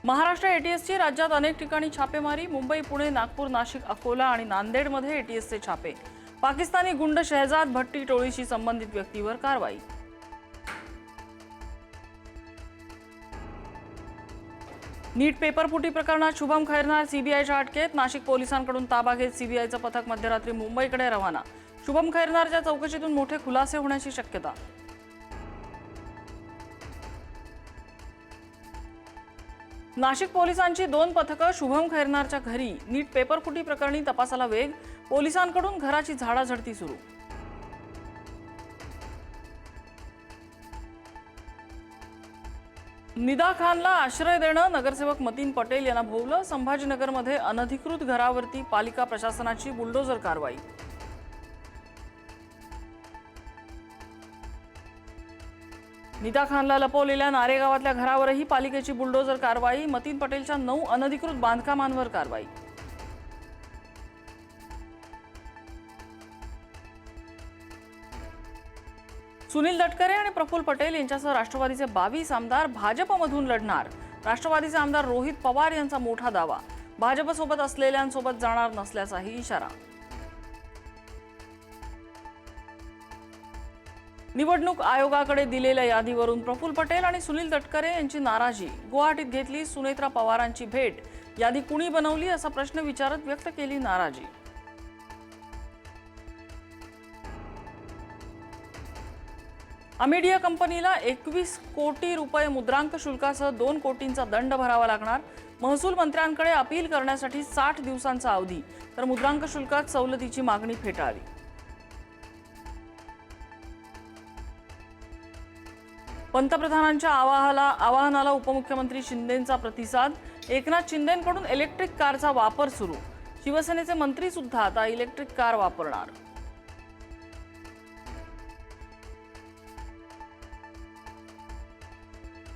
महाराष्ट्र एटीएसची राज्यात अनेक ठिकाणी छापेमारी। मुंबई, पुणे, नागपूर, नाशिक, अकोला आणि नांदेडमध्ये एटीएसचे छापे। पाकिस्तानी गुंड शहजाद भट्टी टोळीशी संबंधित व्यक्तीवर कारवाई। नीट पेपरफुटी प्रकरणात शुभम खैरनार सीबीआयच्या अटकेत। नाशिक पोलिसांकडून ताबा घेत सीबीआयचं पथक मध्यरात्री मुंबईकडे रवाना। शुभम खैरनारच्या चौकशीतून मोठे खुलासे होण्याची शक्यता। नाशिक पोलिसांची 2 पथकं शुभम खैरनारच्या घरी। नीट पेपरफुटी प्रकरणी तपासाला वेग। पोलिसांकडून घराची झाडाझडती सुरू। निदा खानला आश्रय देणं नगरसेवक मतीन पटेल यांना भोवलं। संभाजीनगरमध्ये अनधिकृत घरावरती पालिका प्रशासनाची बुलडोझर कारवाई। निदा खानला लपवलेल्या नारेगावातल्या घरावरही पालिकेची बुलडोझर कारवाई। मतीन पटेलच्या 9 अनधिकृत बांधकामांवर कारवाई। सुनील तटकरे आणि प्रफुल्ल पटेल यांच्यासह राष्ट्रवादीचे 22 आमदार भाजपमधून लढणार। राष्ट्रवादीचे आमदार रोहित पवार यांचा मोठा दावा। भाजपसोबत असलेल्यांसोबत जाणार नसल्याचाही इशारा। निवडणूक आयोगाकडे दिलेल्या यादीवरून प्रफुल्ल पटेल आणि सुनील तटकरे यांची नाराजी। गुवाहाटीत घेतली सुनेत्रा पवारांची भेट। यादी कुणी बनवली असा प्रश्न विचारत व्यक्त केली नाराजी। अमेडिया कंपनीला 21 कोटी रुपये मुद्रांक शुल्कासह 2 कोटींचा दंड भरावा लागणार। महसूल मंत्र्यांकडे अपील करण्यासाठी 60 दिवसांचा अवधी, तर मुद्रांक शुल्कात सवलतीची मागणी फेटाळली। पंतप्रधानांच्या आवाहनाला उपमुख्यमंत्री शिंदेंचा प्रतिसाद। एकनाथ शिंदेंकडून इलेक्ट्रिक कारचा वापर सुरू। शिवसेनेचे मंत्री सुद्धा आता इलेक्ट्रिक कार वापरणार।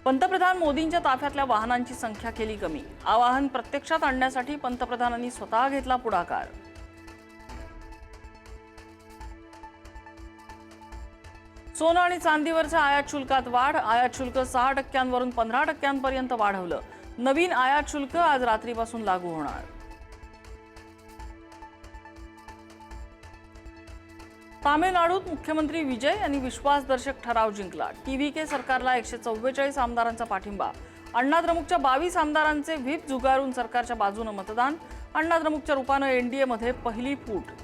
पंतप्रधान मोदींच्या ताफ्यातल्या वाहनांची संख्या केली कमी। आवाहन प्रत्यक्षात आणण्यासाठी पंतप्रधानांनी स्वतः घेतला पुढाकार। सोनं आणि चांदीवरच्या आयात शुल्कात वाढ। आयात शुल्क 6% वरून 15% वाढवलं। नवीन आयात शुल्क आज रात्रीपासून लागू होणार। तामिळनाडूत मुख्यमंत्री विजय यांनी विश्वासदर्शक ठराव जिंकला। टीव्हीके सरकारला 144 आमदारांचा पाठिंबा। अण्णा द्रमुकच्या 22 आमदारांचे व्हीप झुगारून सरकारच्या बाजूने मतदान। अण्णा द्रमुकच्या रूपानं एनडीए मध्ये पहिली फूट।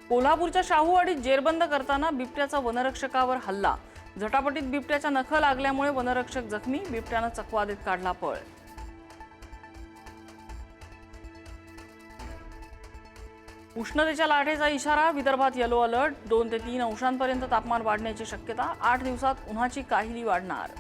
कोल्हापूरच्या शाहूवाडीत जेरबंद करताना बिबट्याचा वनरक्षकावर हल्ला। झटापटीत बिबट्याच्या नखं लागल्यामुळे वनरक्षक जखमी। बिबट्यानं चकवा देत काढला पळ। उष्णतेच्या लाटेचा इशारा। विदर्भात येलो अलर्ट। 2 ते 3 अंशांपर्यंत तापमान वाढण्याची शक्यता। 8 दिवसात उन्हाची काहिली वाढणार।